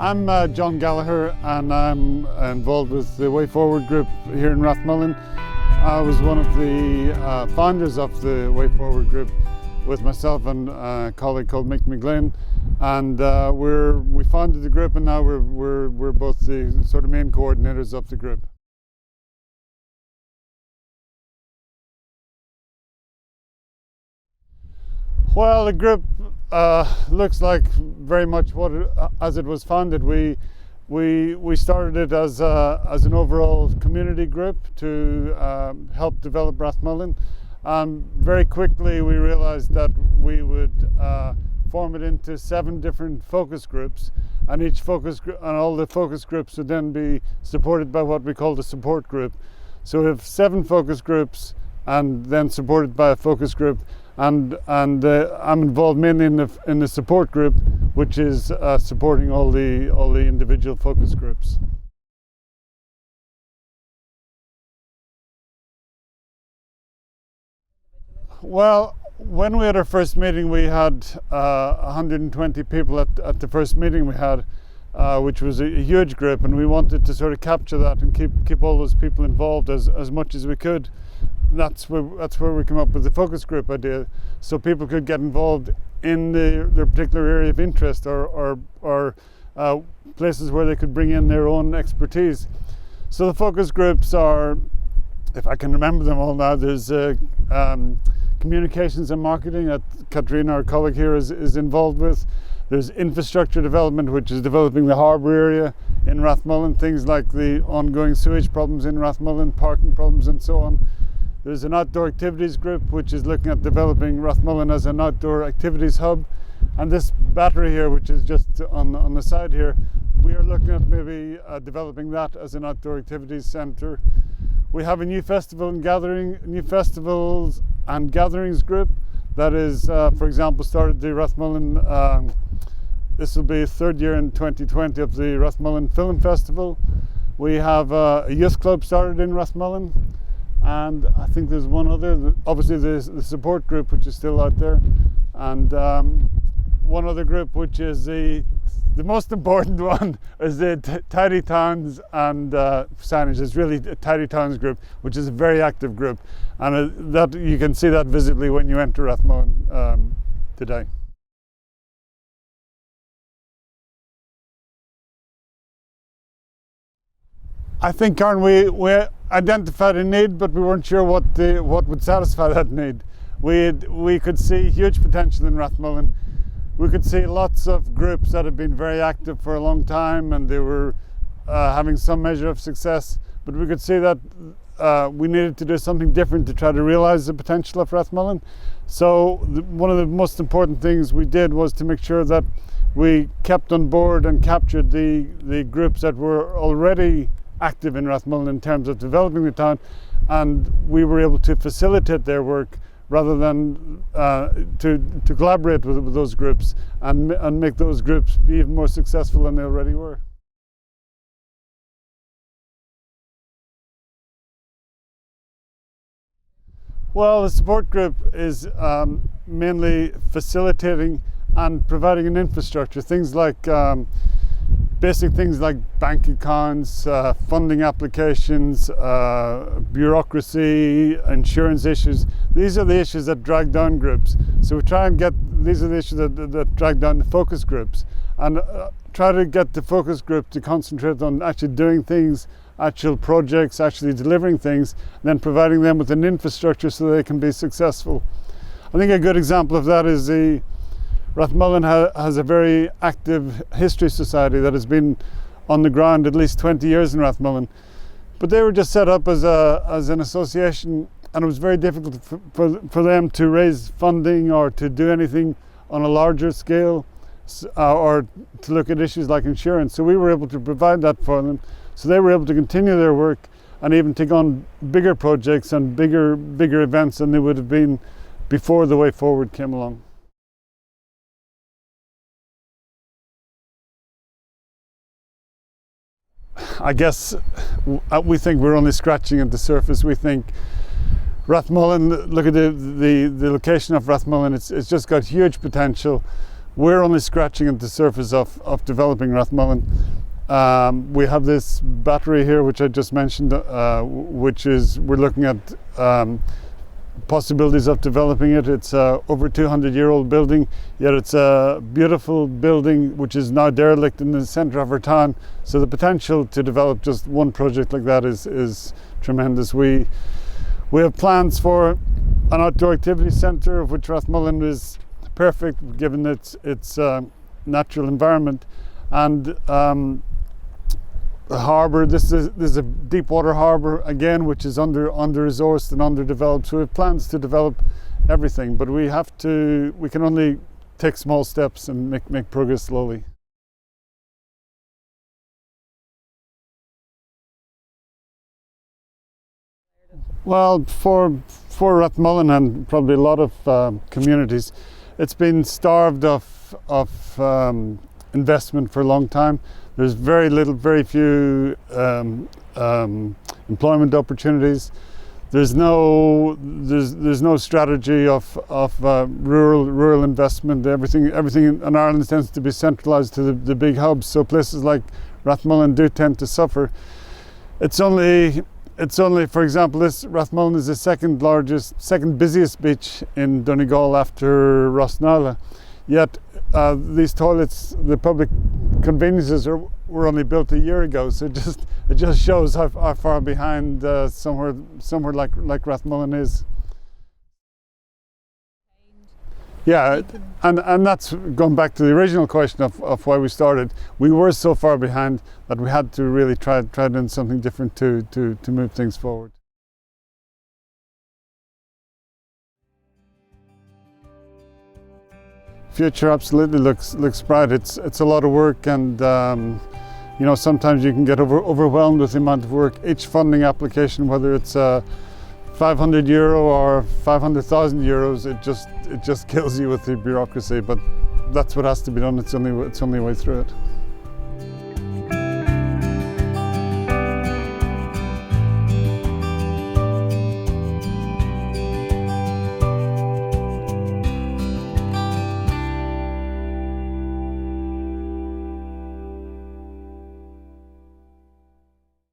I'm John Gallagher, and I'm involved with the Way Forward group here in Rathmullan. I was one of the founders of the Way Forward group with myself and a colleague called Mick McGlynn, and we founded the group, and now we're both the sort of main coordinators of the group. Well, the group looks like very much as it was founded. We started it as an overall community group to help develop Rathmullan, and very quickly we realised that we would form it into 7 different focus groups, and each focus group and all the focus groups would then be supported by what we call the support group. So we have 7 focus groups, and then supported by a focus group. And I'm involved mainly in the support group, which is supporting all the individual focus groups. Well, when we had our first meeting, we had 120 people at the first meeting we had, which was a huge group, and we wanted to sort of capture that and keep all those people involved as much as we could. That's where we came up with the focus group idea, so people could get involved in their particular area of interest or places where they could bring in their own expertise. So the focus groups are, if I can remember them all now, there's communications and marketing that Katrina, our colleague here, is involved with. There's infrastructure development, which is developing the harbour area in Rathmullan, things like the ongoing sewage problems in Rathmullan, parking problems and so on. There's an outdoor activities group, which is looking at developing Rathmullan as an outdoor activities hub. And this battery here, which is just on the side here, we are looking at maybe developing that as an outdoor activities centre. We have a new festivals and gatherings group that is, for example, started the Rathmullan, this will be 3rd year in 2020 of the Rathmullan Film Festival. We have a youth club started in Rathmullan. And I think there's one other, obviously the support group, which is still out there, and one other group, which is the most important one, is the Tidy Towns and signage. It's really a Tidy Towns group, which is a very active group, and that you can see that visibly when you enter Rathmullan today. I think, Karen, we identified a need, but we weren't sure what would satisfy that need. We could see huge potential in Rathmullan. We could see lots of groups that have been very active for a long time, and they were having some measure of success. But we could see that we needed to do something different to try to realise the potential of Rathmullan. So one of the most important things we did was to make sure that we kept on board and captured the groups that were already active in Rathmullan in terms of developing the town, and we were able to facilitate their work rather than to collaborate with those groups and make those groups be even more successful than they already were. Well, the support group is mainly facilitating and providing an infrastructure, things like basic things like bank accounts, funding applications, bureaucracy, insurance issues. These are the issues that drag down groups. So we try and these are the issues that drag down the focus groups, and try to get the focus group to concentrate on actually doing things, actual projects, actually delivering things, and then providing them with an infrastructure so they can be successful. I think a good example of that is Rathmullan has a very active history society that has been on the ground at least 20 years in Rathmullan. But they were just set up as an association, and it was very difficult for them to raise funding or to do anything on a larger scale or to look at issues like insurance. So we were able to provide that for them. So they were able to continue their work and even take on bigger projects and bigger events than they would have been before the Way Forward came along. I guess we think we're only scratching at the surface. We think Rathmullan, look at the location of Rathmullan, it's just got huge potential. we're only scratching at the surface of developing Rathmullan. We have this battery here, which I just mentioned, we're looking at possibilities of developing it. It's a over 200-year-old building, yet it's a beautiful building which is now derelict in the centre of our town. So the potential to develop just one project like that is tremendous. We have plans for an outdoor activity centre, of which Rathmullan is perfect given its natural environment, and the harbour. This is a deep water harbour again, which is under resourced and underdeveloped. So we have plans to develop everything, but we can only take small steps and make progress slowly. Well, for Rathmullan and probably a lot of communities, it's been starved of investment for a long time. There's very few employment opportunities. There's no strategy of rural investment. Everything in Ireland tends to be centralised to the big hubs. So places like Rathmullan do tend to suffer. It's only, for example, Rathmullan is the second busiest beach in Donegal after Rathmullan. Yet these toilets, the public conveniences, were only built a year ago. So it just shows how far behind somewhere like Rathmullan is. Yeah, and that's going back to the original question of why we started. We were so far behind that we had to really try doing something different to move things forward. Future absolutely looks bright. It's a lot of work, and sometimes you can get overwhelmed with the amount of work. Each funding application, whether it's €500 or 500,000 euros, it just kills you with the bureaucracy. But that's what has to be done. It's the only way through it.